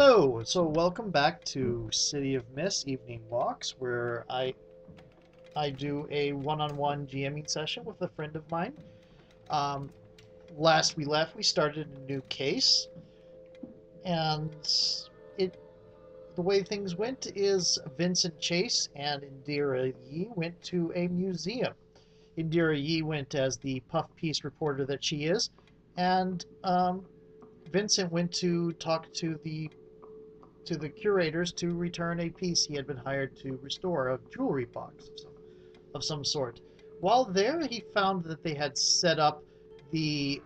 Hello, so welcome back to City of Mist Evening Walks, where I do a one-on-one GMing session with a friend of mine. Um, Last we left, we started a new case, and it the way things went is Vincent Chase and Indira Yi went to a museum. Indira Yi went as the puff piece reporter that she is, and Vincent went to talk to the curators to return a piece he had been hired to restore, a jewelry box of some sort. While there, he found that they had set up the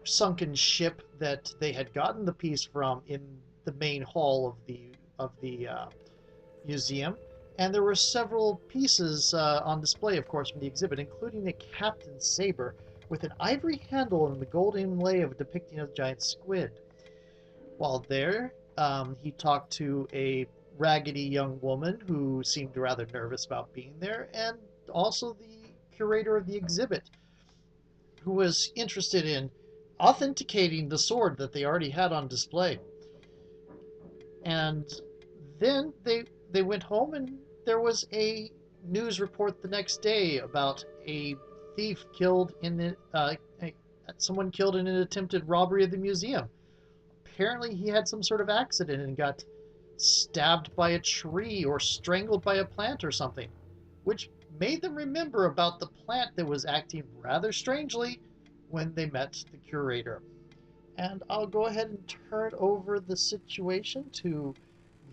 sunken ship that they had gotten the piece from in the main hall of the museum, and there were several pieces on display, of course, from the exhibit, including a captain's saber with an ivory handle and the gold inlay of depicting a giant squid. While there, he talked to a raggedy young woman who seemed rather nervous about being there, and also the curator of the exhibit, who was interested in authenticating the sword that they already had on display. And then they went home, and there was a news report the next day about a thief killed in someone killed in an attempted robbery of the museum. Apparently he had some sort of accident and got stabbed by a tree or strangled by a plant or something, which made them remember about the plant that was acting rather strangely when they met the curator. And I'll go ahead and turn over the situation to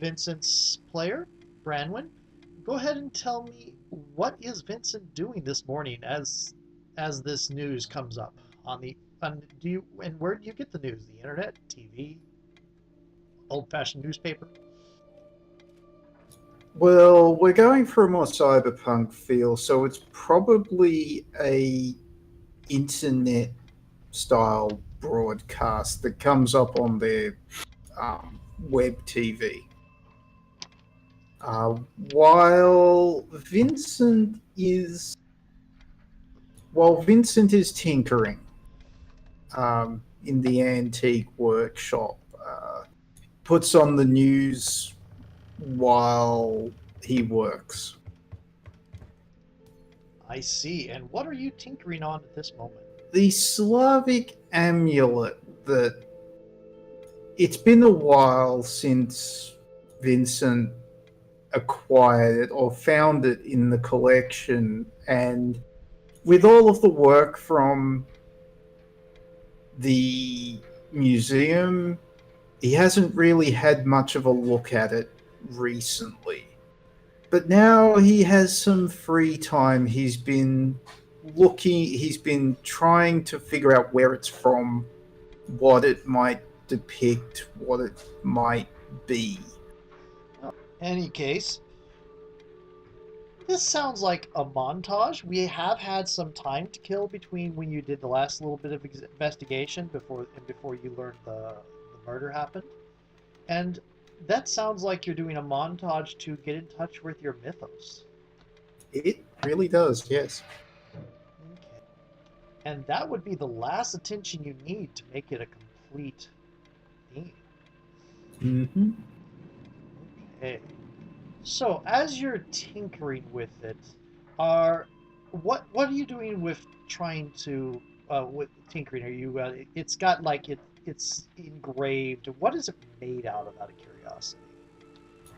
Vincent's player, Branwyn. Go ahead and tell me, what is Vincent doing this morning as this news comes up on the and where do you get the news? The internet, TV, old-fashioned newspaper? Well, we're going for a more cyberpunk feel, so it's probably a internet style broadcast that comes up on their web TV. Uh, while Vincent is Vincent is tinkering in the antique workshop, puts on the news while he works. I see. And what are you tinkering on at this moment? The Slavic amulet that it's been a while since Vincent acquired it or found it in the collection, and with all of the work from the museum, he hasn't really had much of a look at it recently. But now he has some free time. He's been trying to figure out where it's from, what it might depict, what it might be. Any case, this sounds like a montage. We have had some time to kill between when you did the last little bit of investigation before you learned the murder happened. And that sounds like you're doing a montage to get in touch with your mythos. It really does, yes. Okay. And that would be the last attention you need to make it a complete theme. Mm-hmm. Okay. So as you're tinkering with it, are what are you doing with trying to with tinkering? Are you it's got like it's engraved. What is it made out of curiosity?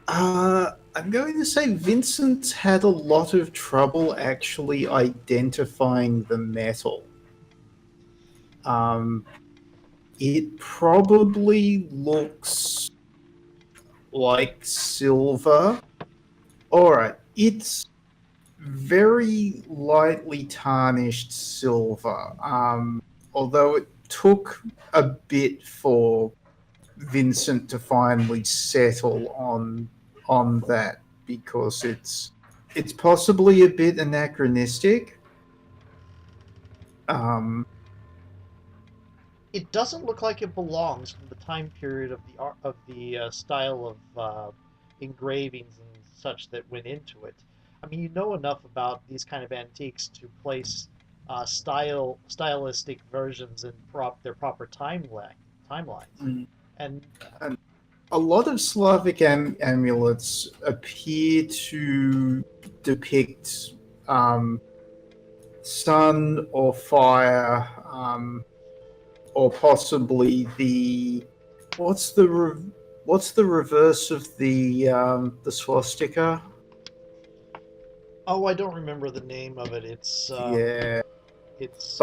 I'm going to say Vincent had a lot of trouble actually identifying the metal. Um, it probably looks like silver. Alright, it's very lightly tarnished silver. Although it took a bit for Vincent to finally settle on that because it's possibly a bit anachronistic. Um, It doesn't look like it belongs from the time period of the style of engravings and such that went into it. I mean, you know enough about these kind of antiques to place stylistic versions in their proper timelines. mm, And and a lot of Slavic amulets appear to depict um, sun or fire, or possibly what's the reverse of the swastika? Oh, I don't remember the name of it. Yeah, It's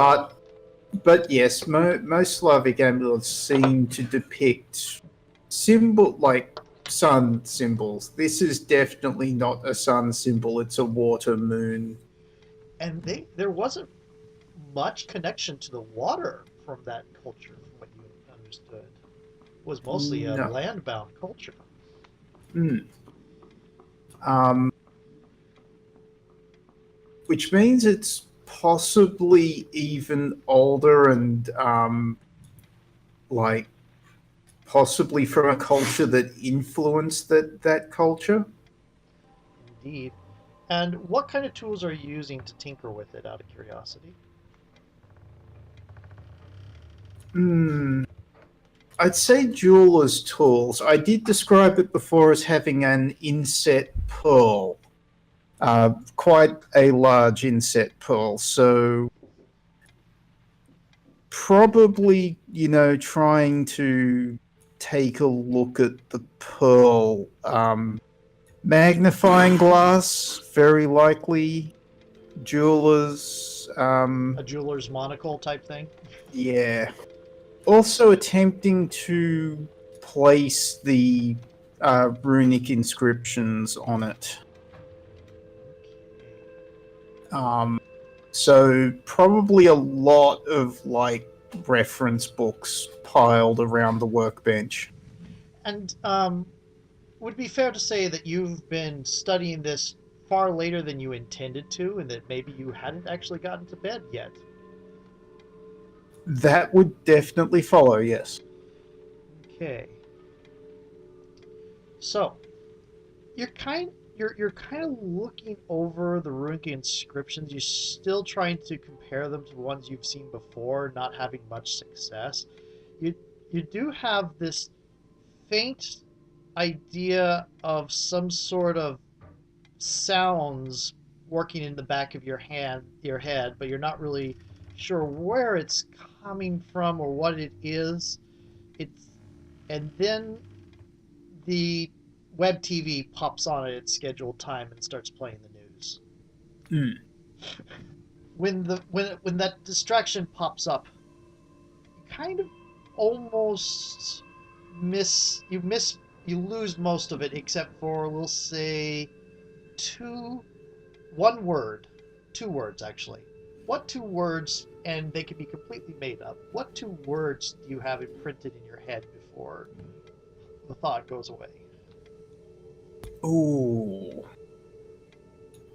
but yes, most Slavic amulets seem to depict like sun symbols. This is definitely not a sun symbol. It's a water moon. and there wasn't much connection to the water from that culture, from what you understood. It was mostly a No. land-bound culture. Hmm. Um, which means it's possibly even older and like possibly from a culture that influenced that culture. Indeed. And what kind of tools are you using to tinker with it, out of curiosity? Hmm. I'd say jeweler's tools. I did describe it before as having an inset pearl, quite a large inset pearl. So probably, trying to take a look at the pearl. Magnifying glass, very likely. Jewelers, A jeweler's monocle type thing? yeah. Also attempting to place the runic inscriptions on it. Um, so probably a lot of like reference books piled around the workbench. And would it be fair to say that you've been studying this far later than you intended to, and that maybe you hadn't actually gotten to bed yet? That would definitely follow, yes. Okay. So, you're kind of looking over the runic inscriptions. You're still trying to compare them to the ones you've seen before, not having much success. You you do have this faint idea of some sort of sounds working in the back of your head, but you're not really sure where it's coming from or what it is. It's and then the web TV pops on at its scheduled time and starts playing the news. Mm. When that distraction pops up, you kind of almost miss you lose most of it except for, we'll say, two one word, two words actually. What two words, and they can be completely made up, what two words do you have imprinted in your head before the thought goes away? Ooh.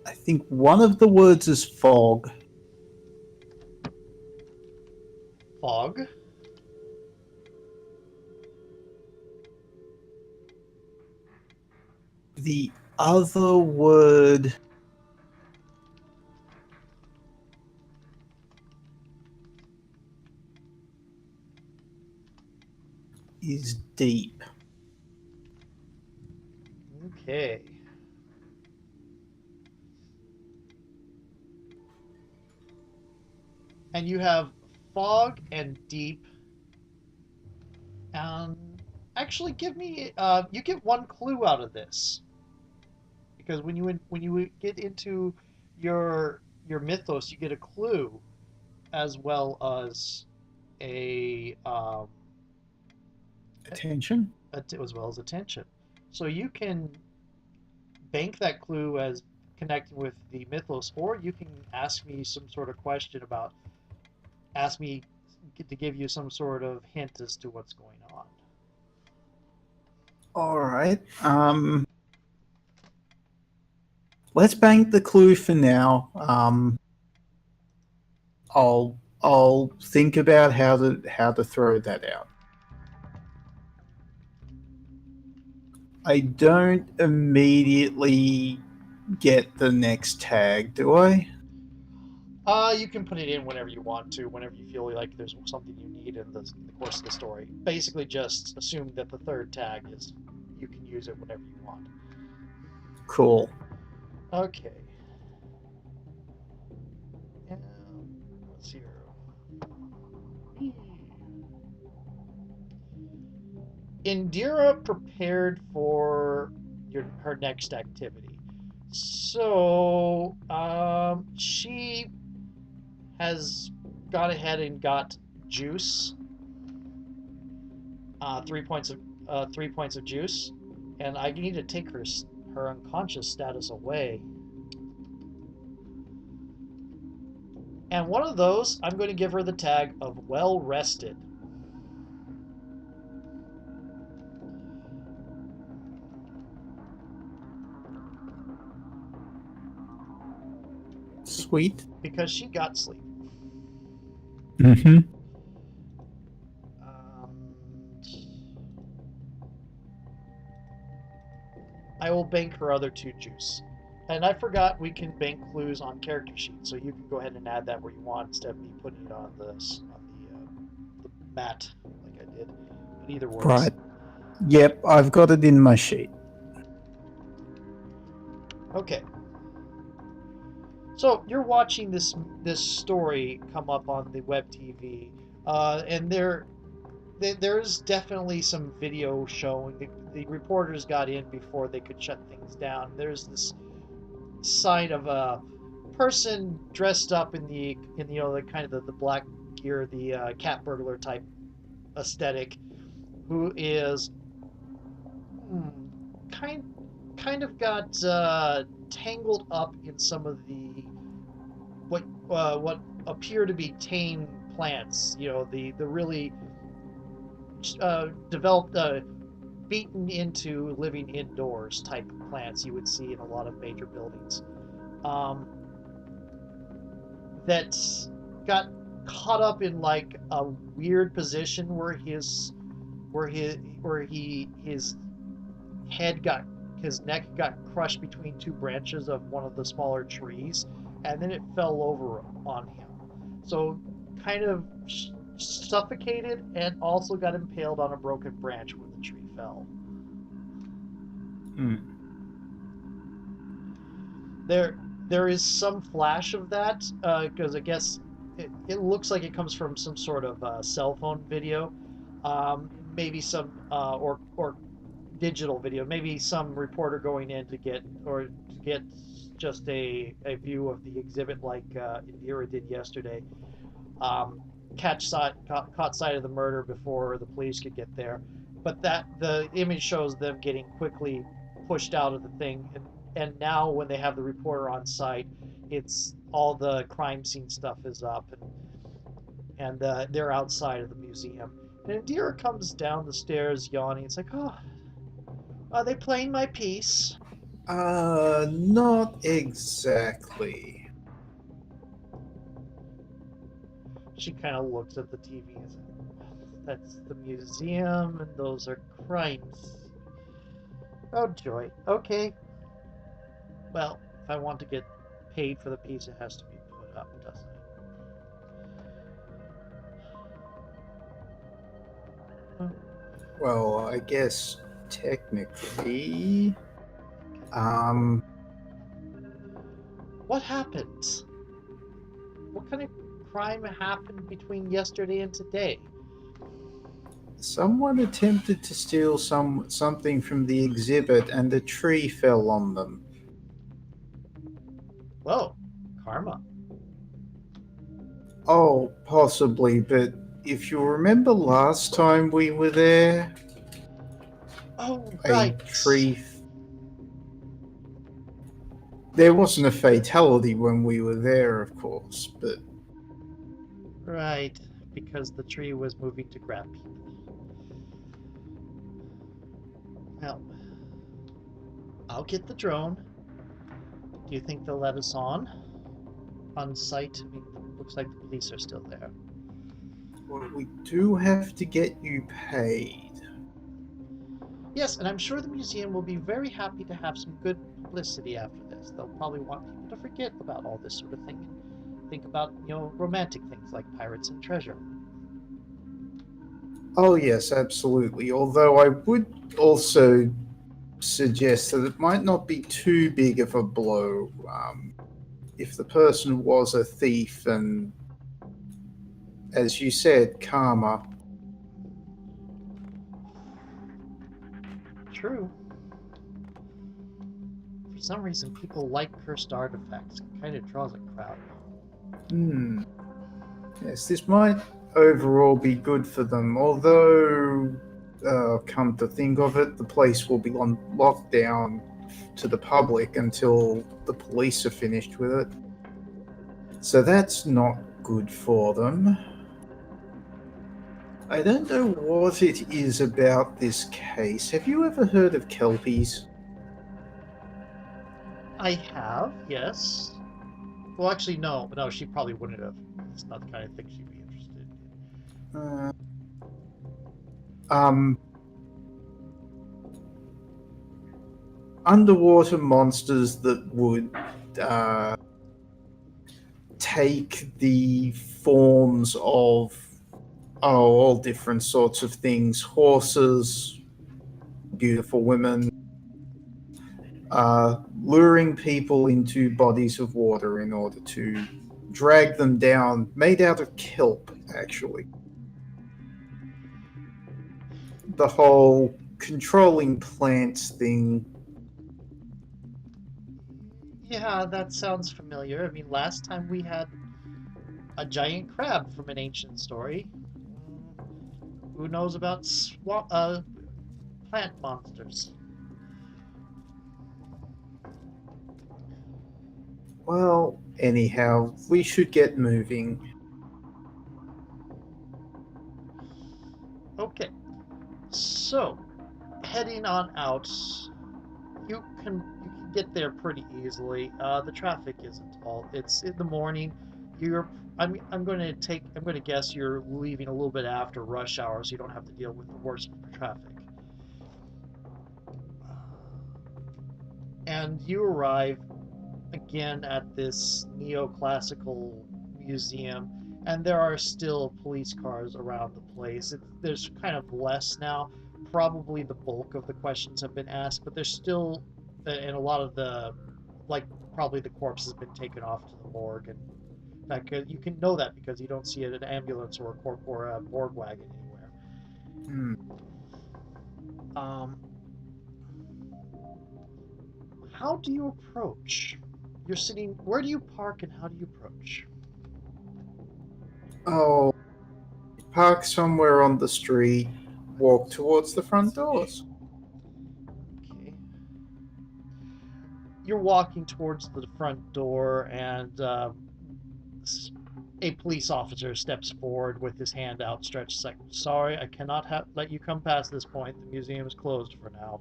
I think one of the words is fog. Fog. The other word is deep. Okay. And you have fog and deep. And actually, give me you get one clue out of this, because when you get into your mythos, you get a clue as well as a Attention. as well as attention. So you can bank that clue as connecting with the mythos, or you can ask me some sort of question about ask me to give you some sort of hint as to what's going on. All right. Let's bank the clue for now. I'll think about how to throw that out. I don't immediately get the next tag, do I? You can put it in whenever you want to, whenever you feel like there's something you need in the course of the story. Basically, just assume that the third tag is you can use it whenever you want. Cool. Okay. Let's see here. Indira prepared for her next activity. So, she has gone ahead and got juice, 3 points of juice, and I need to take her unconscious status away. And one of those, I'm going to give her the tag of well rested. Sweet. Because she got sleep. Mm-hmm. I will bank her other 2 juice. And I forgot we can bank clues on character sheets, so you can go ahead and add that where you want instead of me putting it on the mat like I did. But either works. Right. Yep, I've got it in my sheet. Okay. So you're watching this story come up on the web TV, and there's definitely some video showing. The reporters got in before they could shut things down. There's this sight of a person dressed up in the kind of the black gear, the cat burglar type aesthetic, who is kind of got tangled up in some of the what appear to be tame plants. The really developed, beaten into living indoors type plants you would see in a lot of major buildings. That got caught up in like a weird position where his neck got crushed between 2 branches of one of the smaller trees, and then it fell over on him. So kind of suffocated, and also got impaled on a broken branch where the tree fell. There is some flash of that, because I guess it looks like it comes from some sort of cell phone video, maybe some or digital video, maybe some reporter going in to get just a view of the exhibit like Indira did yesterday. Caught sight of the murder before the police could get there, but that the image shows them getting quickly pushed out of the thing, and now when they have the reporter on site, it's all the crime scene stuff is up, and they're outside of the museum. And Indira comes down the stairs yawning. It's like, oh, are they playing my piece? Not exactly. She kind of looks at the TV and says, that's the museum, and those are crimes. Oh, joy. Okay. Well, if I want to get paid for the piece, it has to be put up, doesn't it? Well, I guess technically. What happened? What kind of crime happened between yesterday and today? Someone attempted to steal something from the exhibit, and a tree fell on them. Whoa, karma. Oh, possibly, but if you remember last time we were there, Oh, right. a tree. There wasn't a fatality when we were there, of course, but. Right, because the tree was moving to grab people. Well, I'll get the drone. Do you think they'll let us on site? I mean, it looks like the police are still there. Well, we do have to get you paid. Yes, and I'm sure the museum will be very happy to have some good publicity after this. They'll probably want people to forget about all this sort of thing think about, romantic things like pirates and treasure. Oh, yes, absolutely. Although I would also suggest that it might not be too big of a blow if the person was a thief and, as you said, karma. True. For some reason, people like cursed artifacts. It kind of draws a crowd. Hmm. Yes, this might overall be good for them, although, come to think of it, the place will be on lockdown to the public until the police are finished with it. So that's not good for them. I don't know what it is about this case. Have you ever heard of Kelpies? I have, yes. Well, actually, no. No, she probably wouldn't have. It's not the kind of thing she'd be interested in. Uh, um, underwater monsters that would uh, take the forms of all different sorts of things: horses, beautiful women, luring people into bodies of water in order to drag them down, made out of kelp, actually. The whole controlling plants thing. Yeah, that sounds familiar. I mean, last time we had a giant crab from an ancient story. Who knows about plant monsters? Well, anyhow, we should get moving. Okay, so heading on out, you can get there pretty easily. The traffic isn't all. It's in the morning. You're I'm going to guess you're leaving a little bit after rush hour, so you don't have to deal with the worst traffic. And you arrive again at this neoclassical museum, and there are still police cars around the place. There's kind of less now. Probably the bulk of the questions have been asked, but there's still, and a lot of the, like, probably the corpse has been taken off to the morgue. And in fact, you can know that because you don't see an ambulance or a morgue wagon anywhere. Hmm. Um, how do you approach? You're sitting. Where do you park and how do you approach? Oh, park somewhere on the street, walk towards the front doors. Okay. You're walking towards the front door, and a police officer steps forward with his hand outstretched. Like, sorry, I cannot let you come past this point. The museum is closed for now.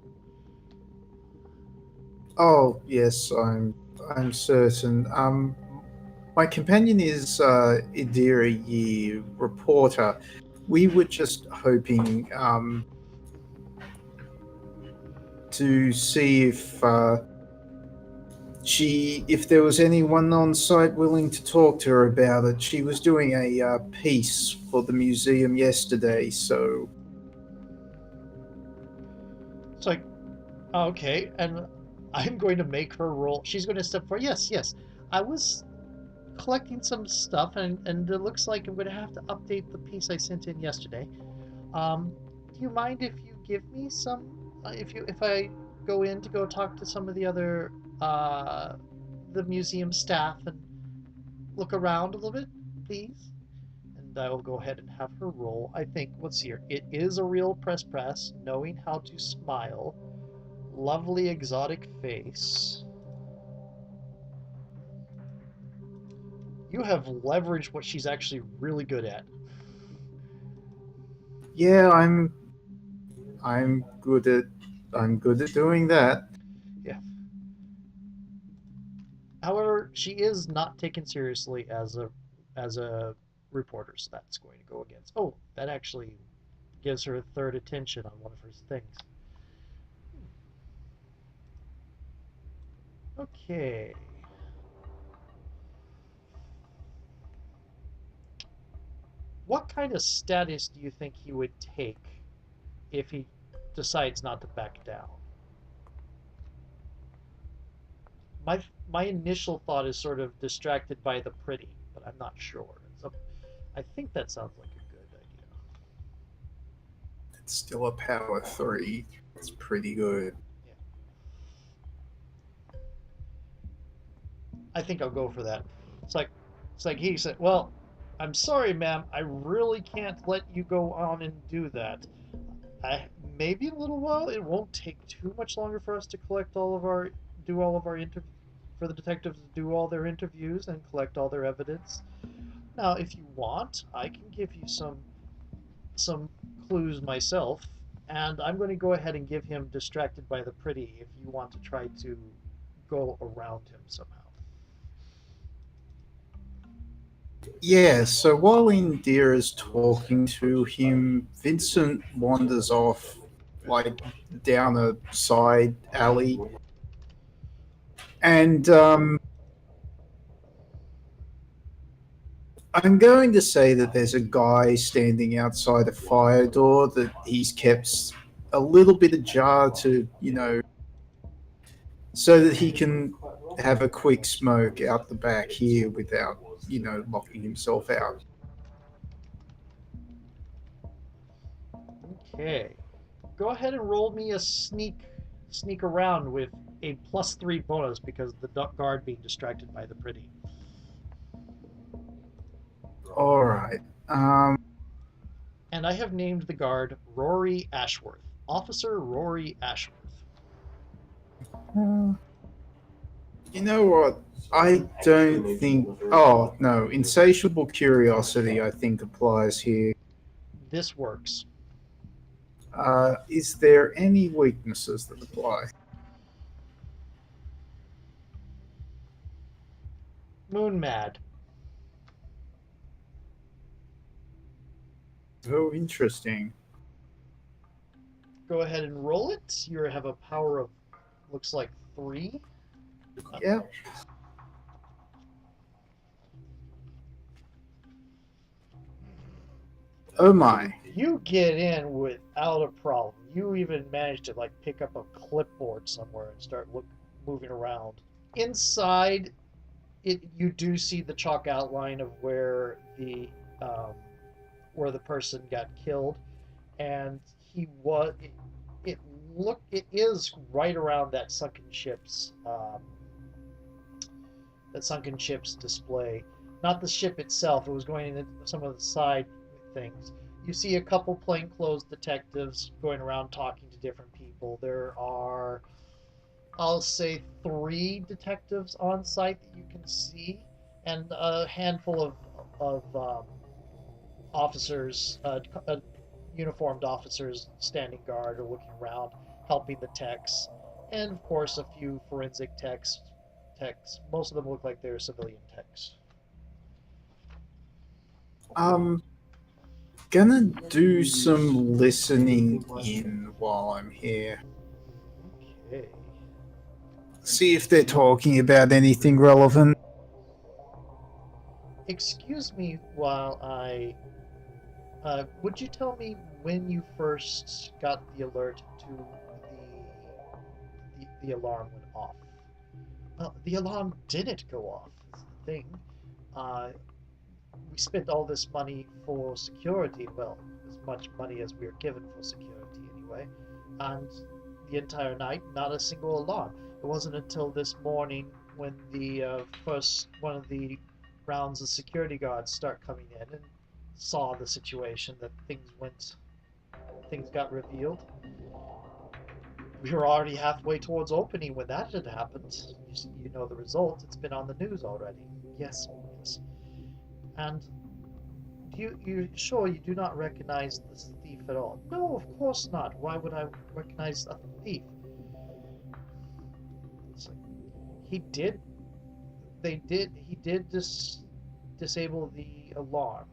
Oh, yes, I'm certain. My companion is Indira Yi, reporter. We were just hoping to see if there was anyone on site willing to talk to her about it. She was doing a piece for the museum yesterday, so It's like, okay, and I'm going to make her roll. She's going to step forward. Yes, yes. I was collecting some stuff, and it looks like I'm going to have to update the piece I sent in yesterday. Do you mind if you give me some? If I go in to go talk to some of uh, the museum staff and look around a little bit, please? And I will go ahead and have her roll. I think, let's see here. It is a real press, knowing how to smile, lovely exotic face. You have leveraged what she's actually really good at. yeah, I'm good at I'm good at doing that. Yeah. However, she is not taken seriously as a reporter, so that's going to go against. Oh, that actually gives her a third attention on one of her things. Okay. What kind of status do you think he would take if he decides not to back down? My my initial thought is sort of distracted by the pretty, but I'm not sure. So I think that sounds like a good idea. It's still a power 3. It's pretty good. Yeah, I think I'll go for that. It's like he said, "Well, I'm sorry, ma'am. I really can't let you go on and do that. I maybe a little while. It won't take too much longer for us to collect all of our do all of our interview for the detectives to do all their interviews and collect all their evidence. Now, if you want, I can give you some clues myself, and I'm going to go ahead and give him distracted by the pretty if you want to try to go around him somehow." Yeah, so while Indira's talking to him, Vincent wanders off, like, down a side alley. And I'm going to say that there's a guy standing outside a fire door that he's kept a little bit ajar to, so that he can have a quick smoke out the back here without, locking himself out. Okay. Go ahead and roll me a sneak around with a +3 bonus because of the guard being distracted by the pretty. All right. And I have named the guard Rory Ashworth. Officer Rory Ashworth. Uh, you know what? I don't think. Oh, no. Insatiable curiosity, I think, applies here. This works. Is there any weaknesses that apply? Moon Mad. Oh, interesting. Go ahead and roll it. You have a power of, looks like 3. Yeah. Oh my. You get in without a problem. You even manage to like pick up a clipboard somewhere and start moving around. Inside, you do see the chalk outline of um, where the person got killed, and he was. It it is right around that sunken ship's display. Not the ship itself. It was going into some of the side things. You see a couple plainclothes detectives going around talking to different people. There are, I'll say, 3 detectives on site that you can see, and a handful of officers, uniformed officers, standing guard or looking around, helping the techs, and of course a few forensic techs. Most of them look like they're civilian techs. Um, gonna do some listening in while I'm here. Okay. See if they're talking about anything relevant. Excuse me while I. Would you tell me when you first got the alert to the alarm went off? Well, the alarm didn't go off. Is the thing. Uh, we spent all this money for security. Well, as much money as we were given for security, anyway. And the entire night, not a single alarm. It wasn't until this morning when the first one of the rounds of security guards start coming in and saw the situation that things got revealed. We were already halfway towards opening when that had happened. You know the result. It's been on the news already. Yes, yes. And you sure you do not recognize this thief at all? No, of course not. Why would I recognize a thief? It's like, he did. They did. He did disable the alarm.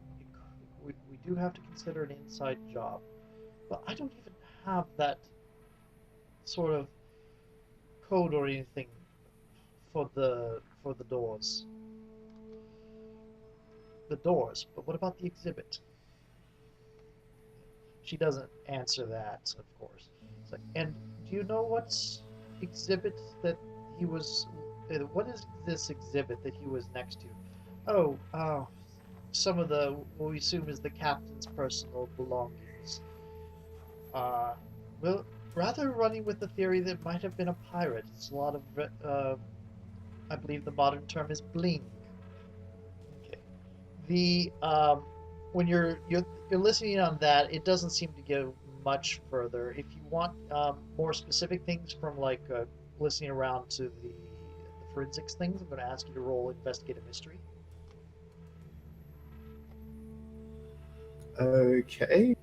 We do have to consider an inside job, but I don't even have that sort of code or anything for the doors. The doors. But what about the exhibit? she doesn't answer that, of course. It's like, and do you know what's exhibit that he was? What is this exhibit that he was next to? Oh, some of the what we assume is the captain's personal belongings. Uh, well, rather running with the theory that it might have been a pirate. It's a lot of, I believe the modern term is bling. Okay. The when you're listening on that, it doesn't seem to go much further. If you want more specific things from like listening around to the forensics things, I'm going to ask you to roll investigate a mystery. Okay.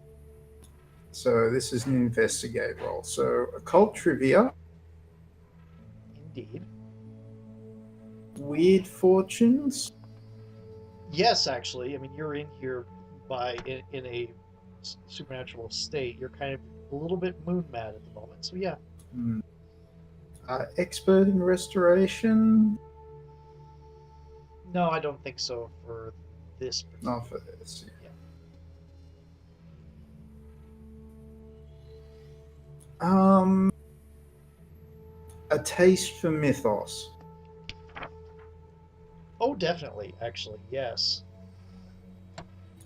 So this is an investigate roll. So occult trivia, Indeed. weird fortunes. Yes, actually. I mean, you're in here in a supernatural state. You're kind of a little bit moon mad at the moment. So yeah. Hmm. Expert in restoration. No, I don't think so for this particular. Not for this. Yeah. Um, a taste for mythos. Oh, definitely. Actually, yes.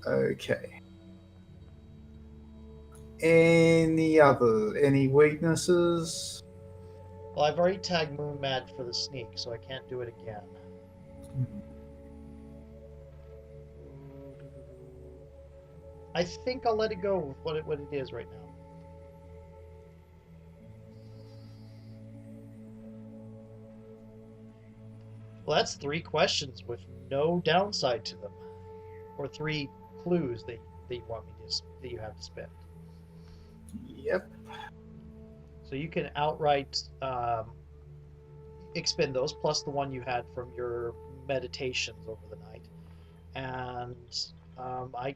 Okay. Any weaknesses? Well, I've already tagged Moon Mad for the sneak, so I can't do it again. I think I'll let it go with what it is right now. Well, that's 3 questions with no downside to them, or 3 clues that you want me to that you have to spend. Yep. So you can outright expend those plus the one you had from your meditations over the night, and I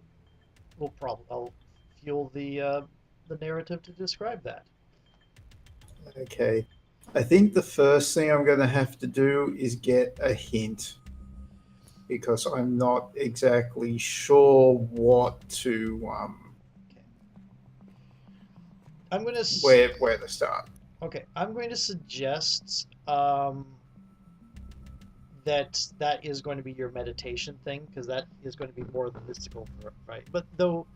will probably I'll fuel the narrative to describe that. Okay. I think the first thing I'm going to have to do is get a hint because I'm not exactly sure what to Okay. I'm gonna where to start. okay. I'm going to suggest that is going to be your meditation thing because that is going to be more the mystical, right? But though,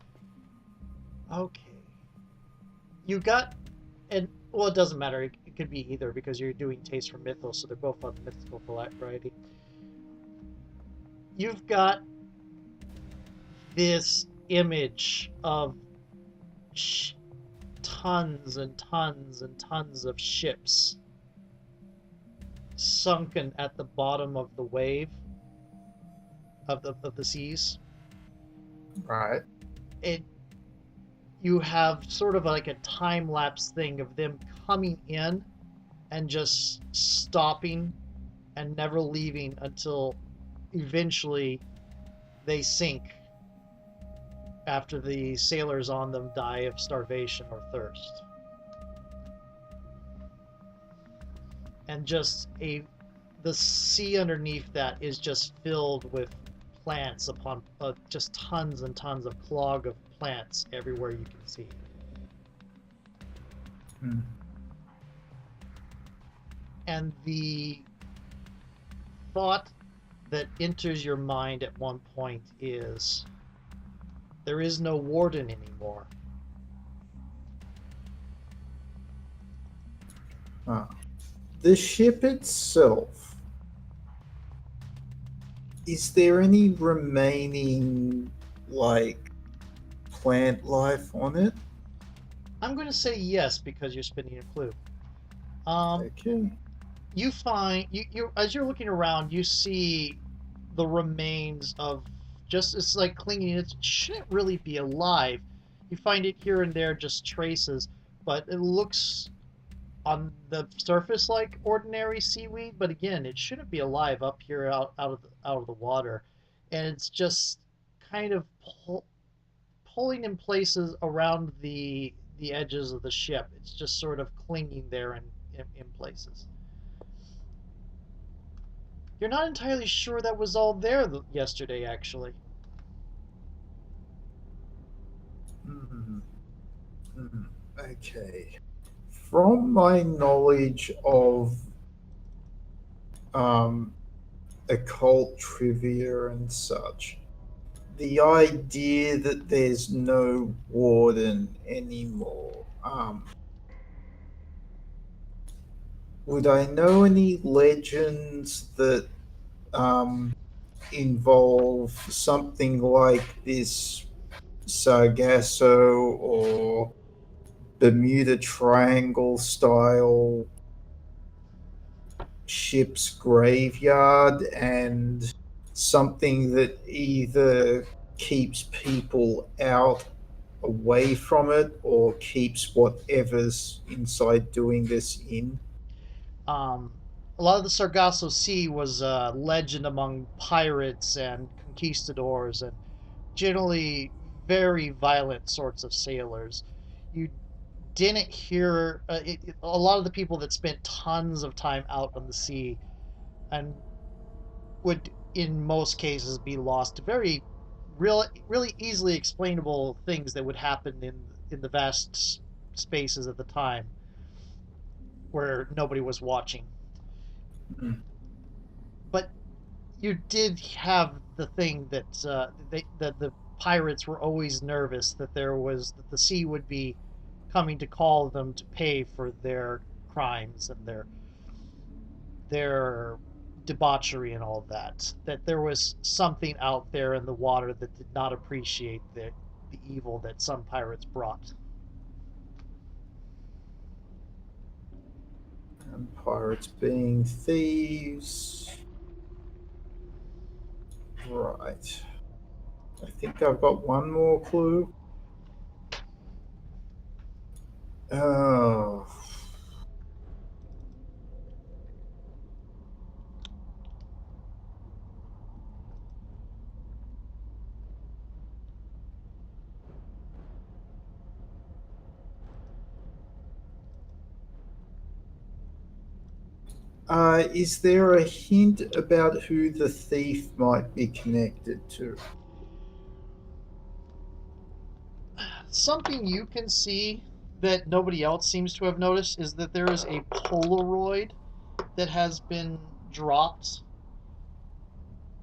okay, you got and well, it doesn't matter. It could be either because you're doing taste for mythos, so they're both on the mystical variety. You've got this image of sh- tons and tons and tons of ships sunken at the bottom of the wave of the seas. Right. It you have sort of like a time lapse thing of them coming in and just stopping and never leaving until eventually they sink after the sailors on them die of starvation or thirst. And just the sea underneath that is just filled with plants upon just tons and tons of clog of plants everywhere you can see. Hmm. And the thought that enters your mind at one point is there is no warden anymore. The ship itself, is there any remaining like plant life on it? I'm going to say yes because you're spinning a clue. Um, Okay. you find you as you're looking around, you see the remains of just it's like clinging. It shouldn't really be alive. You find it here and there, just traces, but it looks on the surface like ordinary seaweed. But again, it shouldn't be alive up here out of the water, and it's just kind of pulling in places around the edges of the ship. It's just sort of clinging there in places. You're not entirely sure that was all there yesterday, actually. Hmm. Hmm, okay. From my knowledge of um, occult trivia and such, the idea that there's no warden anymore. Would I know any legends that um, involve something like this Sargasso or Bermuda Triangle style ship's graveyard and something that either keeps people out away from it or keeps whatever's inside doing this in? Um, a lot of the Sargasso Sea was a legend among pirates and conquistadors and generally very violent sorts of sailors. You didn't hear a lot of the people that spent tons of time out on the sea and would, in most cases, be lost to very really easily explainable things that would happen in the vast spaces at the time where nobody was watching. Mm. But you did have the thing that that the pirates were always nervous that the sea would be coming to call them to pay for their crimes and their debauchery and all of that. That there was something out there in the water that did not appreciate the evil that some pirates brought. And pirates being thieves. Right. I think I've got one more clue. Oh. Is there a hint about who the thief might be connected to? Something you can see that nobody else seems to have noticed is that there is a Polaroid that has been dropped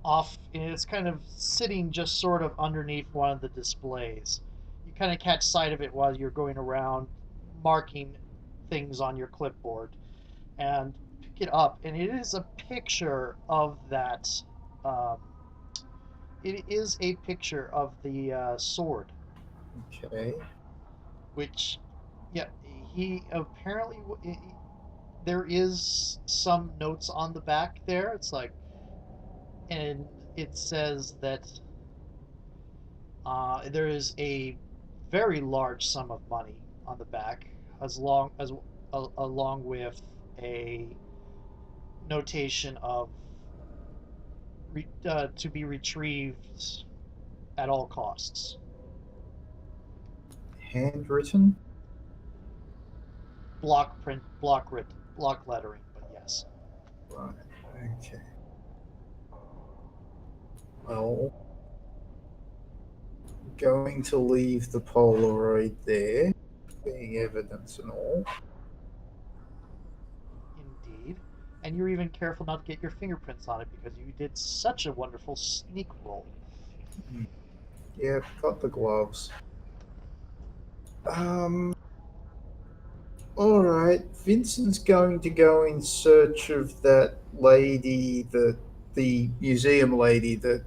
off, and it's kind of sitting just sort of underneath one of the displays. You kind of catch sight of it while you're going around marking things on your clipboard and pick it up, and it is a picture of that. Um, it is a picture of the sword, Okay. which, yeah, he apparently there is some notes on the back there. It's like, and it says that there is a very large sum of money on the back, along with a notation of to be retrieved at all costs. Handwritten? Block print, block lettering, but yes. Right. Okay. Well, going to leave the Polaroid there, being evidence and all. Indeed. And you're even careful not to get your fingerprints on it because you did such a wonderful sneak roll. Mm. Yeah, got the gloves. Um, alright. Vincent's going to go in search of that lady, the museum lady that,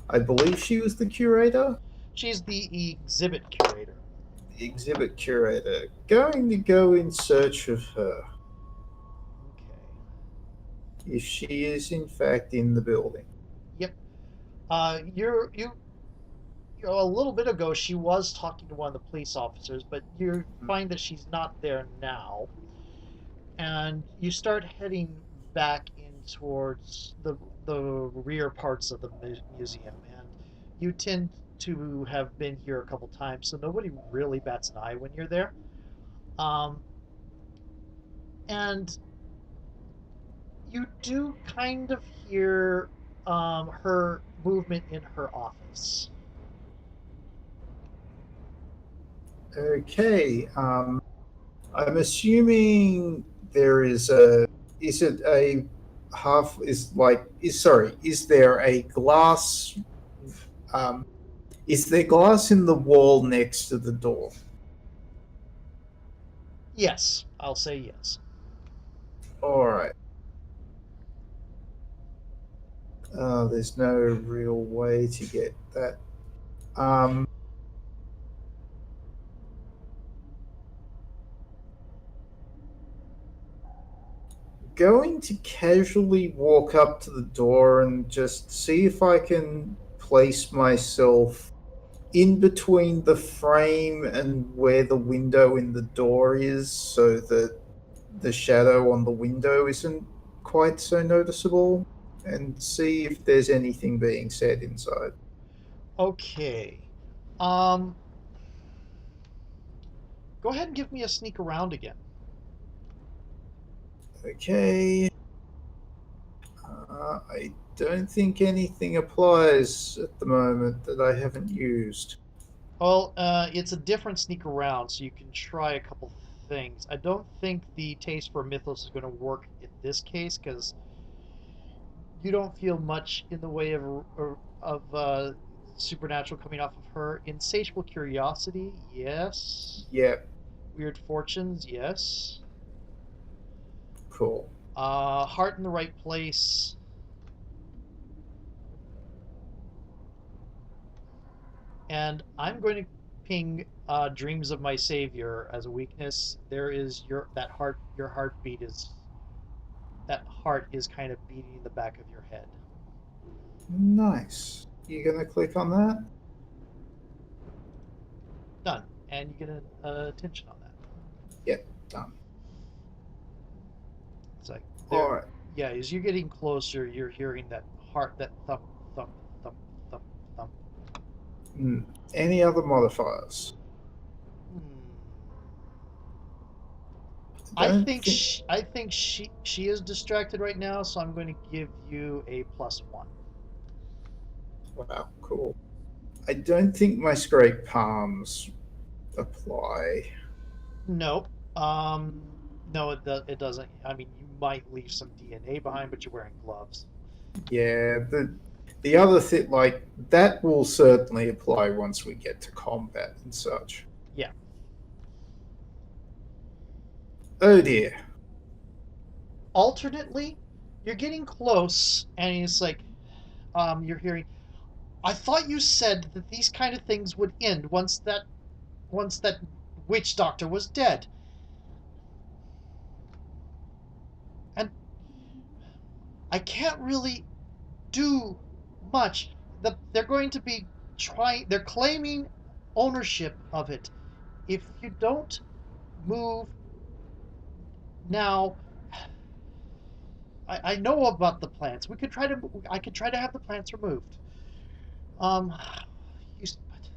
I believe she was the curator? She's the exhibit curator. The exhibit curator. Going to go in search of her, Okay. if she is in fact in the building. Yep. A little bit ago she was talking to one of the police officers, but you find that she's not there now, and you start heading back in towards the rear parts of the museum, and you tend to have been here a couple times, so nobody really bats an eye when you're there. Um, and you do kind of hear her movement in her office. Okay. I'm assuming there is a. Is it a half? Is like. Is sorry. Is there a glass? Um, is there glass in the wall next to the door? Yes, I'll say yes. All right. There's no real way to get that. Um, Going to casually walk up to the door and just see if I can place myself in between the frame and where the window in the door is so that the shadow on the window isn't quite so noticeable and see if there's anything being said inside. Okay. Um, Go ahead and give me a sneak around again. Okay. I don't think anything applies at the moment that I haven't used. Well, it's a different sneak around, so you can try a couple things. I don't think the taste for Mythos is going to work in this case because you don't feel much in the way of supernatural coming off of her. Insatiable curiosity, yes. Yeah, Weird fortunes, yes. cool. Heart in the right place, and I'm going to ping dreams of my savior as a weakness. There is your that heart. Your heartbeat is that heart is kind of beating in the back of your head. Nice. You gonna click on that? Done, and you get an attention on that. Yep, done. It's like there, Alright. yeah. As you're getting closer, you're hearing that heart, that thump, thump, thump, thump, thump. Hmm. Any other modifiers? Hmm. I don't think. I think she is distracted right now, so I'm going to give you a +1. Wow, cool. I don't think my scrape palms apply. No. No, it doesn't. I mean, you might leave some DNA behind, but you're wearing gloves. Yeah, the other thing, like, that will certainly apply once we get to combat and such. Yeah. Oh dear. Alternately, you're getting close, and it's like, you're hearing. I thought you said that these kind of things would end once that witch doctor was dead, and I can't really do much. They're going to be trying. They're claiming ownership of it. If you don't move now, I know about the plants. We could try to. I could try to have the plants removed. Um, you, but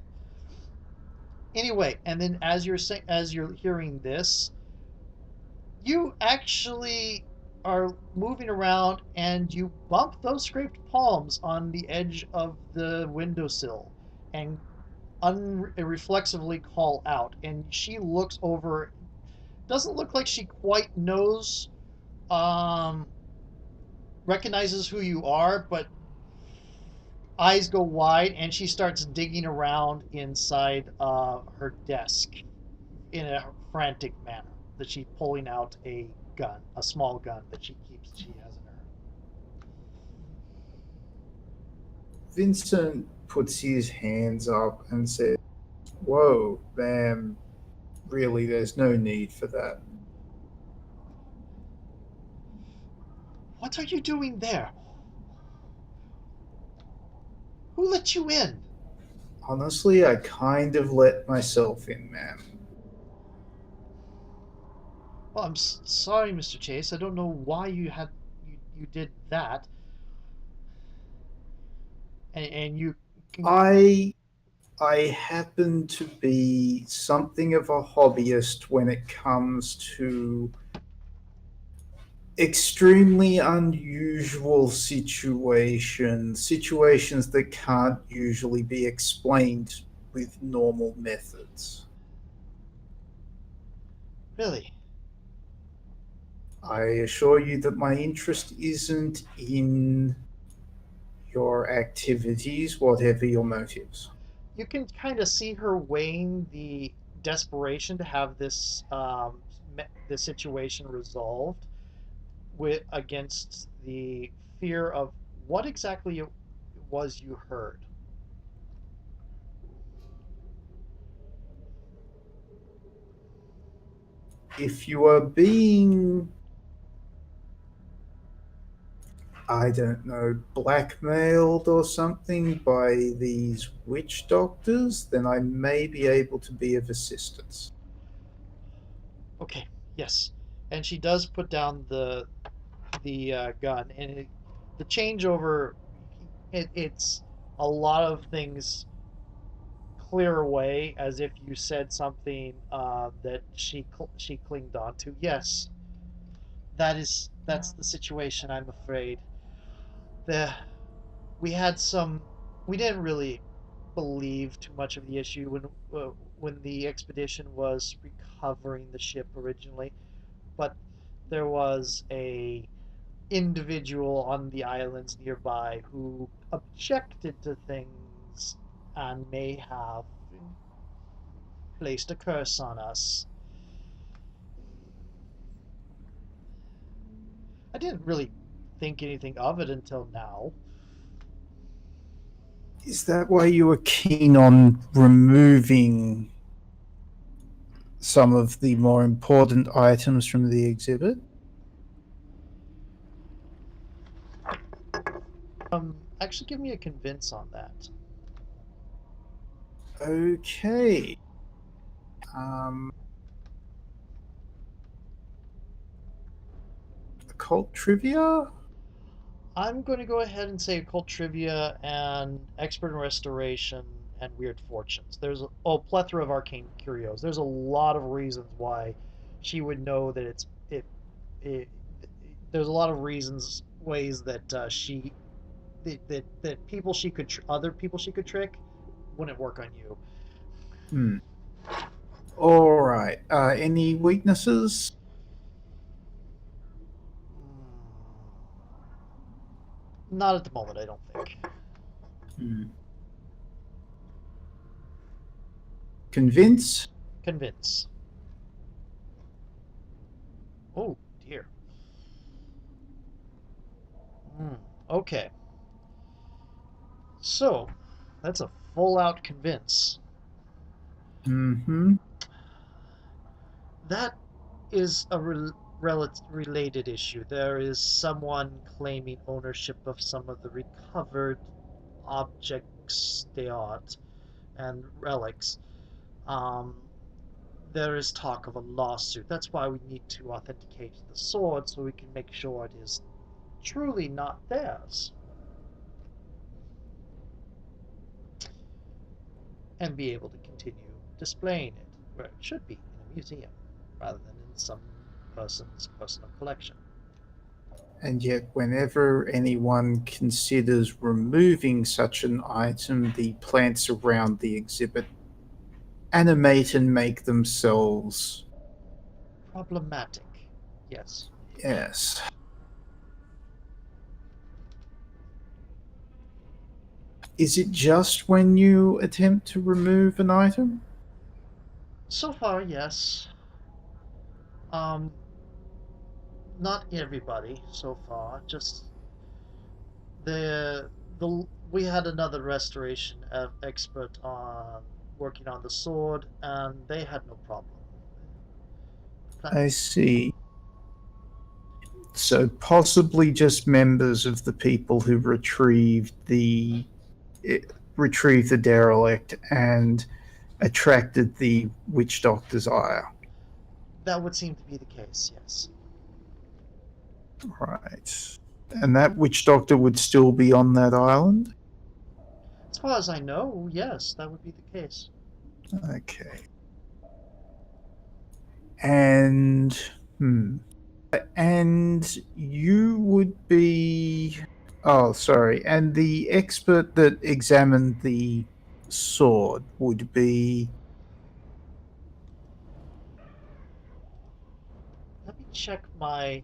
anyway, and then as you're hearing this, you actually are moving around and you bump those scraped palms on the edge of the windowsill and unreflexively call out. And she looks over. Doesn't look like she quite knows, um, recognizes who you are, but eyes go wide and she starts digging around inside her desk in a frantic manner. That she's pulling out a gun, a small gun that she has in her. Vincent puts his hands up and says, "Whoa, ma'am, really, there's no need for that." What are you doing there? Who let you in? Honestly, I kind of let myself in, ma'am. Well, I'm sorry, Mr. Chase. I don't know why you did that, and you can. I I happen to be something of a hobbyist when it comes to extremely unusual situations that can't usually be explained with normal methods. Really? I assure you that my interest isn't in your activities, whatever your motives. You can kind of see her weighing the desperation to have this situation resolved with against the fear of what exactly it was you heard. If you are being, I don't know, blackmailed or something by these witch doctors, then I may be able to be of assistance. Okay, yes, and she does put down the gun, and the changeover. It's a lot of things clear away as if you said something that she clinged on to. Yes, that's the situation. I'm afraid the we had some. We didn't really believe too much of the issue when the expedition was recovering the ship originally, but there was a individual on the islands nearby who objected to things and may have placed a curse on us. I didn't really think anything of it until now. Is that why you were keen on removing some of the more important items from the exhibit? Actually, give me a convince on that. Okay. Um, occult trivia? I'm going to go ahead and say occult trivia and expert in restoration and weird fortunes. There's a plethora of arcane curios. There's a lot of reasons why she would know that it there's a lot of reasons ways that that people she could other people she could trick wouldn't work on you. Hmm. All right. Any weaknesses? Not at the moment, I don't think. Hmm. Convince? Convince. Oh dear. Hmm. Okay. So that's a full out convince. Mm-hmm. That is a related issue. There is someone claiming ownership of some of the recovered objects they ought and relics. Um, there is talk of a lawsuit. That's why we need to authenticate the sword so we can make sure it is truly not theirs and be able to continue displaying it where it should be in a museum rather than in some person's personal collection. And yet, whenever anyone considers removing such an item, the plants around the exhibit animate and make themselves. Problematic. Yes. Yes. Is it just when you attempt to remove an item? So far, yes. Um, not everybody so far. Just the we had another restoration expert on working on the sword, and they had no problem. I see. So possibly just members of the people who eh, retrieved the derelict and attracted the witch doctor's ire. That would seem to be the case. Yes. Right. And that witch doctor would still be on that island? As far as I know, yes, that would be the case. Okay. And hmm. And you would be. Oh, sorry. And the expert that examined the sword would be. check my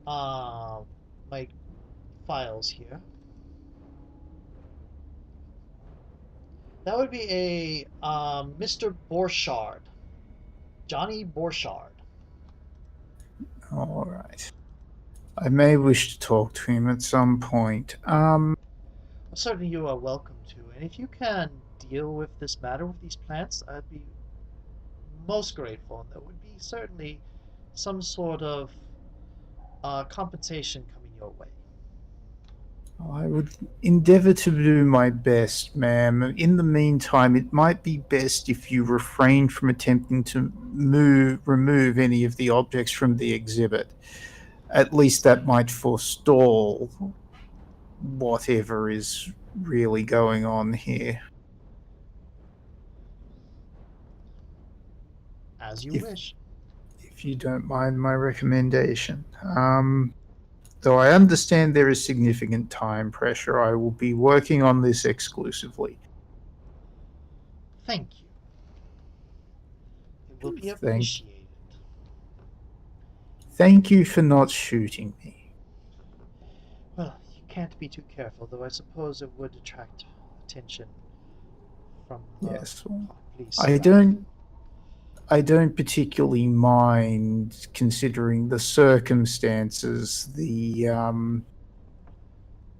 uh, my files here. That would be a Mr. Borchard, Johnny Borchard. All right. I may wish to talk to him at some point. Certainly, you are welcome to. And if you can deal with this matter with these plants, I'd be most grateful. And there would be certainly some sort of compensation coming your way. I would endeavour to do my best, ma'am. In the meantime, it might be best if you refrain from attempting to remove any of the objects from the exhibit. At least that might forestall whatever is really going on here. As you If wish. if you don't mind my recommendation. Though I understand there is significant time pressure, I will be working on this exclusively. Thank you. It will be Thank, appreciated. thank you for not shooting me. Well, you can't be too careful, though I suppose it would attract attention from Yes, well, police I around here. don't. I don't particularly mind considering the circumstances.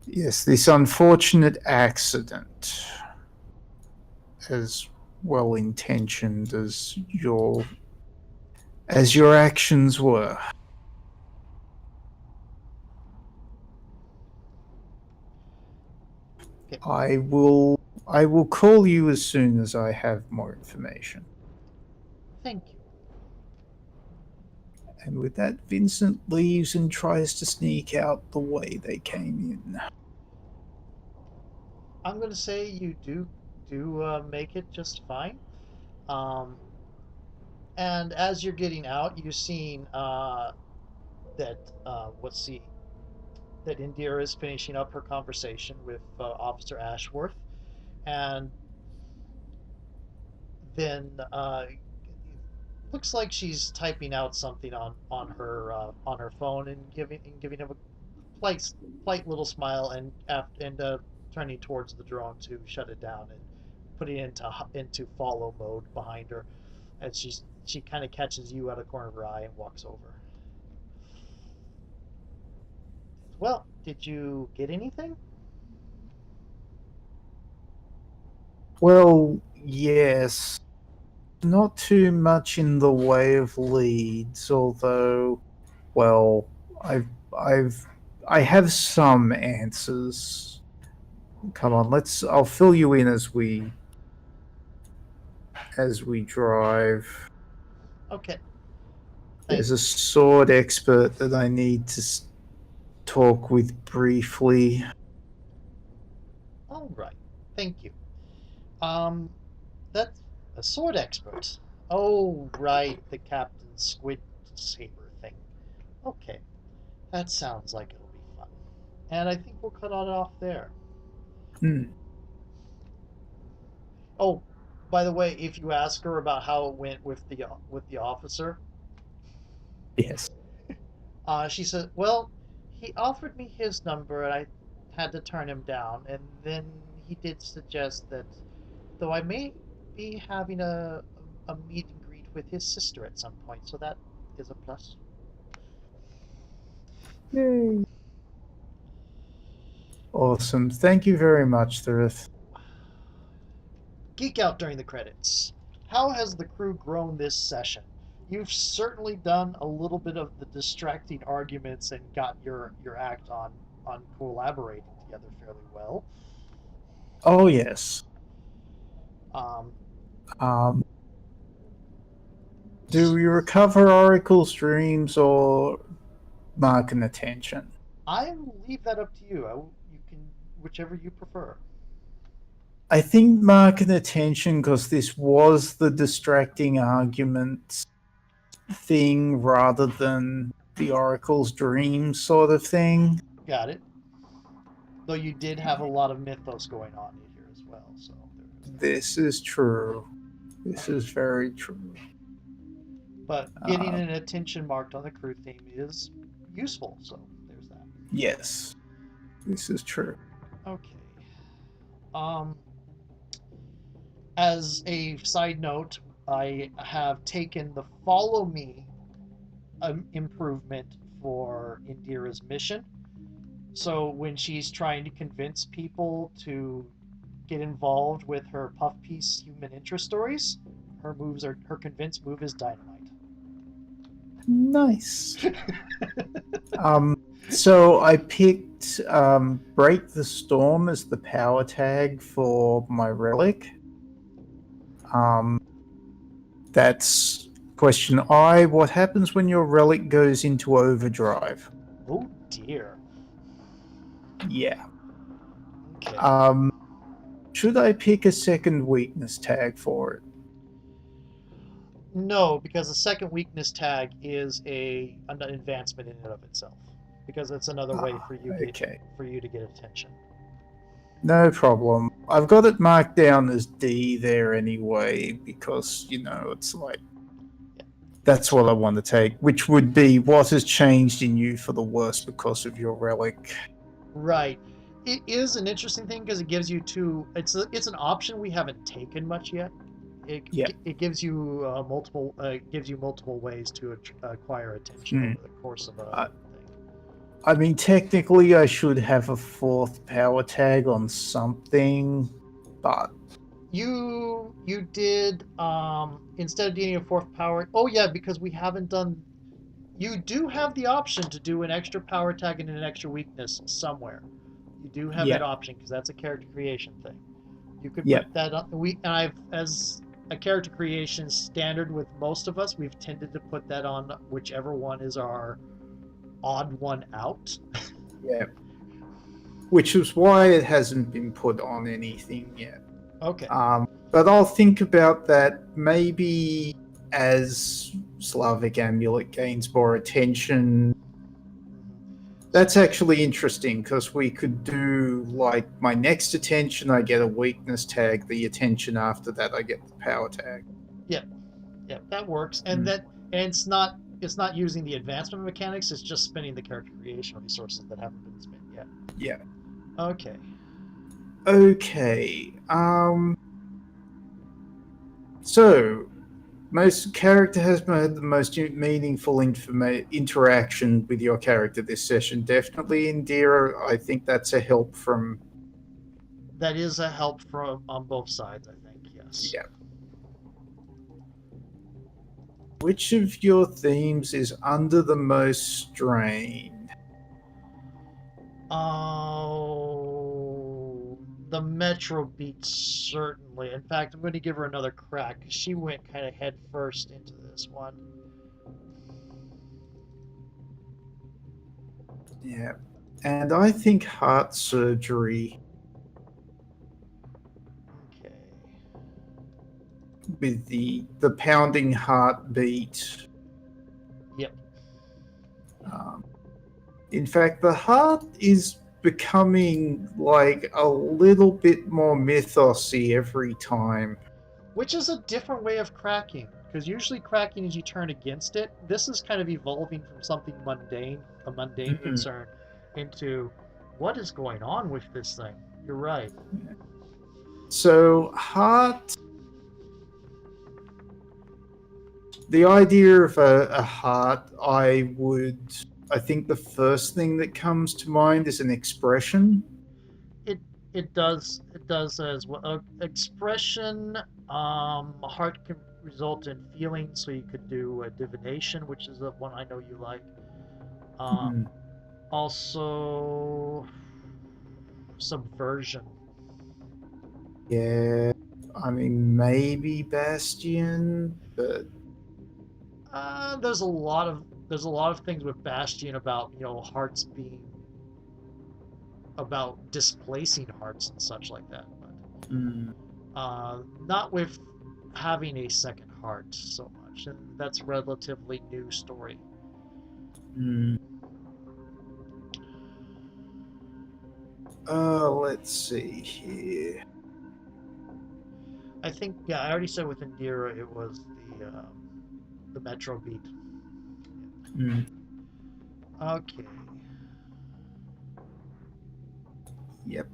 Yes, this unfortunate accident, as well intentioned as your actions were. Okay, I will call you as soon as I have more information. thank you. And with that, Vincent leaves and tries to sneak out the way they came in. I'm going to say you do make it just fine. Um, and as you're getting out, you're seeing that let's see, that Indira is finishing up her conversation with Officer Ashworth, and then looks like she's typing out something on her phone and giving him a polite polite little smile and turning towards the drone to shut it down and putting it into follow mode behind her as she kind of catches you out of the corner of her eye and walks over. Well, did you get anything? Well, yes, not too much in the way of leads, although, well, I've, I have some answers. Come on, I'll fill you in as we drive. Okay, thank There's a you. sword expert that I need to talk with briefly. All right, thank you. Um, that's a sword expert. Oh, right, the Captain Squid Saber thing. Okay, that sounds like it'll be fun. And I think we'll cut it off there. Hmm. Oh, by the way, if you ask her about how it went with the officer, Yes. she said, "Well, he offered me his number, and I had to turn him down. And then he did suggest that, though I may be having a meet and greet with his sister at some point, so that is a plus." Yay. Awesome. Thank you very much, Thryth. Geek out during the credits. How has the crew grown this session? You've certainly done a little bit of the distracting arguments and got your act on collaborating together fairly well. Oh, yes. Um, Um, do we recover Oracle's dreams or mark an attention? I will leave that up to you. You can whichever you prefer. I think mark an attention because this was the distracting argument thing rather than the Oracle's dreams sort of thing. Got it. Though you did have a lot of mythos going on in here as well, so there is that. This is true. This is very true. But getting Uh, an attention marked on the crew theme is useful, so there's that. yes, this is true. Okay. Um, as a side note, I have taken the follow me improvement for Indira's mission. So when she's trying to convince people to get involved with her puff piece human interest stories, her convince move is dynamite. Nice. Um, so I picked Break the Storm as the power tag for my relic. Um, that's question I. What happens when your relic goes into overdrive? Oh dear. Yeah. Okay. Um, should I pick a second weakness tag for it? No, because the second weakness tag is an advancement in and of itself. Because it's another way Ah, okay. for you to get attention. No problem. I've got it marked down as D there anyway, because, it's like, Yeah. that's what I want to take, which would be what has changed in you for the worse because of your relic. Right. It is an interesting thing because it gives you two. It's an option we haven't taken much yet. It, Yeah. it gives you multiple ways to acquire attention Hmm. over the course of a I, thing. I mean, technically, I should have a fourth power tag on something, but You did instead of doing a fourth power. Oh yeah, because we haven't done. You do have the option to do an extra power tag and an extra weakness somewhere. You do have that yeah, option because that's a character creation thing. You could yeah, put that on. I've as a character creation standard with most of us, we've tended to put that on whichever one is our odd one out. yeah. Which is why it hasn't been put on anything yet. Okay. But I'll think about that maybe as Slavic Amulet gains more attention. Mm-hmm. That's actually interesting because we could do like my next attention, I get a weakness tag. The attention after that, I get the power tag. Yeah, yeah, that works. Hmm. And it's not using the advancement mechanics. It's just spending the character creation resources that haven't been spent yet. Yeah. Okay. Okay. So most character has had the most meaningful interaction with your character this session. Definitely Indira. I think that's a help from. That is a help from on both sides, I think. Yes. Yeah. Which of your themes is under the most strain? Oh, the Metro beat certainly. In fact, I'm going to give her another crack because she went kind of head first into this one. Yeah. And I think heart surgery Okay. with the pounding heartbeat. Yep. Um, in fact, the heart is becoming like a little bit more mythosy every time. Which is a different way of cracking because usually cracking is you turn against it. This is kind of evolving from something mundane, a mundane Mm. concern, into what is going on with this thing. You're right. So, heart. The idea of a heart, I think the first thing that comes to mind is an expression. It it does as well. Expression, heart can result in feeling, so you could do a divination, which is the one I know you like. Um, Mm. Also, subversion. Yeah, I mean, maybe Bastion, but There's a lot of things with Bastion about hearts being about displacing hearts and such like that, but mm, not with having a second heart so much, and that's relatively new story. mm. Let's see here. I think, yeah, I already said with Indira it was the metro beat. Mm, Okay. yep.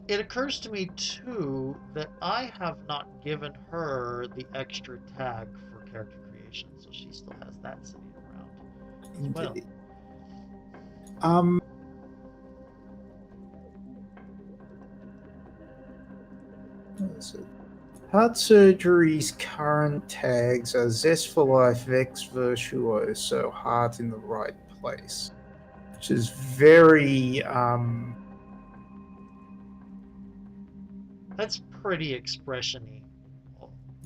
It occurs to me too that I have not given her the extra tag for character creation, so she still has that sitting around as well. Indeed. Um. What is it? Heart Surgery's current tags are Zest for Life, Vex Virtuoso, Heart in the Right Place, which is very That's pretty expression-y.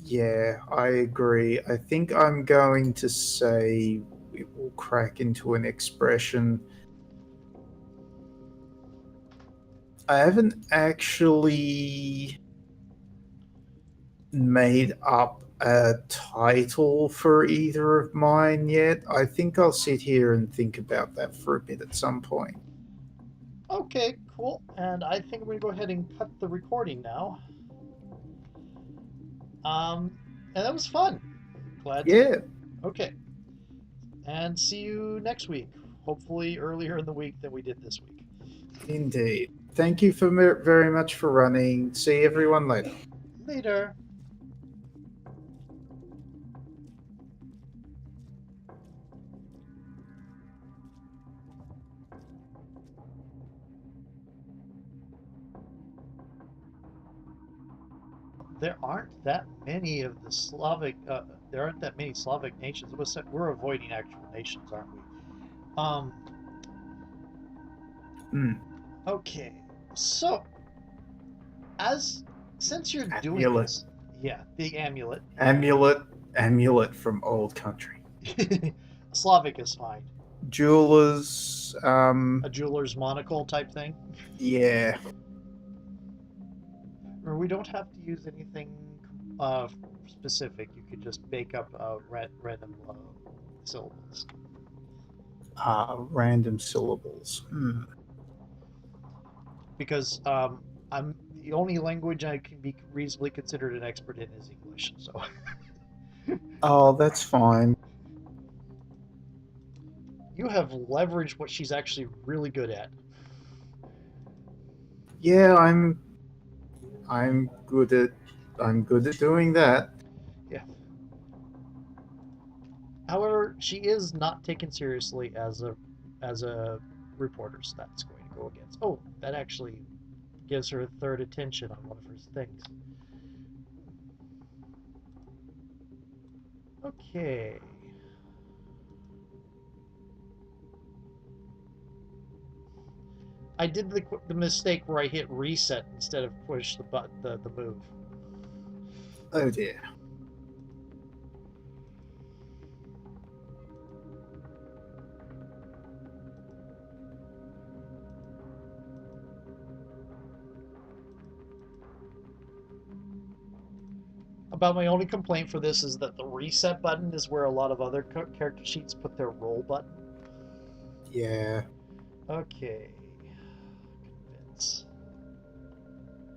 yeah, I agree. I think I'm going to say it will crack into an expression. I haven't actually made up a title for either of mine yet. I think I'll sit here and think about that for a bit at some point. Okay, cool. And I think we're going to go ahead and cut the recording now. And that was fun. Glad to. Yeah, Okay. And see you next week. Hopefully earlier in the week than we did this week. indeed. Thank you for very much for running. See everyone later. Later. There aren't that many of the Slavic. There aren't that many Slavic nations. We're avoiding actual nations, aren't we? Um. Hmm. Okay. So, as since you're doing Amulet. this, yeah, the amulet. Amulet from old country. Slavic is fine. Jewelers. A jeweler's monocle type thing. Yeah. Or we don't have to use anything uh, specific. You could just make up random syllables. Random syllables. Hmm. Because I'm the only language I can be reasonably considered an expert in is English. So Oh, that's fine. you have leveraged what she's actually really good at. Yeah, I'm good at I'm good at doing that. Yeah. However, she is not taken seriously as a reporter, so that's going to go against. Oh, that actually gives her third attention on one of her things. Okay. I did the mistake where I hit reset instead of push the button the move. Oh dear. About my only complaint for this is that the reset button is where a lot of other character sheets put their roll button. Yeah. Okay. Convince.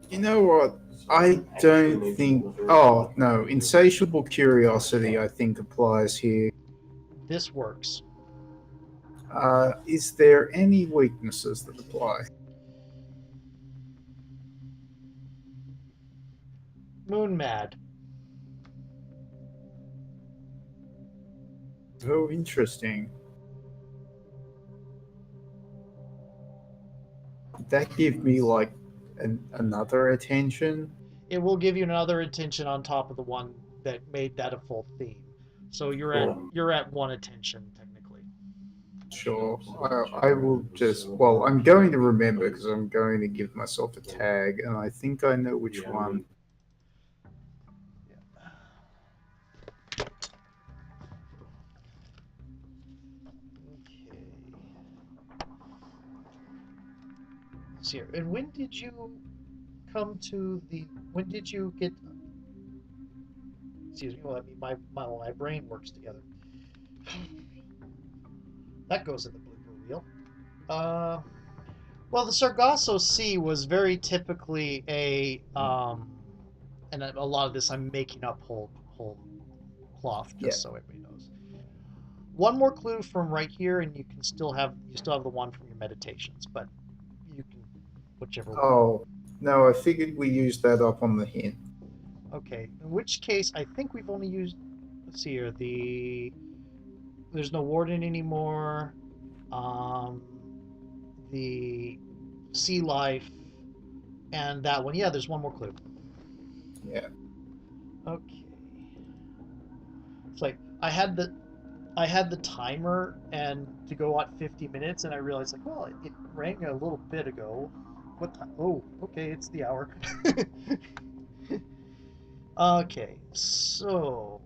You know what? I don't think. Oh no, insatiable curiosity. I think applies here. This works. Is there any weaknesses that apply? Moon Mad. Oh, interesting. Would that give me like another attention? It will give you another attention on top of the one that made that a full theme. So you're at one attention technically. Sure. I will just. Well, I'm going to remember because I'm going to give myself a tag, and I think I know which one. Okay. Let's see here. And when did you come to the? When did you get? excuse me. Well, I mean, my brain works together. That goes in the blooper reel. Uh, well, the Sargasso Sea was very typically and a lot of this I'm making up whole cloth Yeah. just so everybody knows. One more clue from right here, and you still have the one from your meditations, but you can whichever one. Oh, no, I figured we used that up on the hint. Okay, in which case I think we've only used. Let's see here. There's no warden anymore. Um, the sea life and that one. Yeah, there's one more clue. Yeah. Okay. It's like I had the timer and to go at 50 minutes, and I realized like, well, it rang a little bit ago. What time? Oh, okay, it's the hour. Okay, so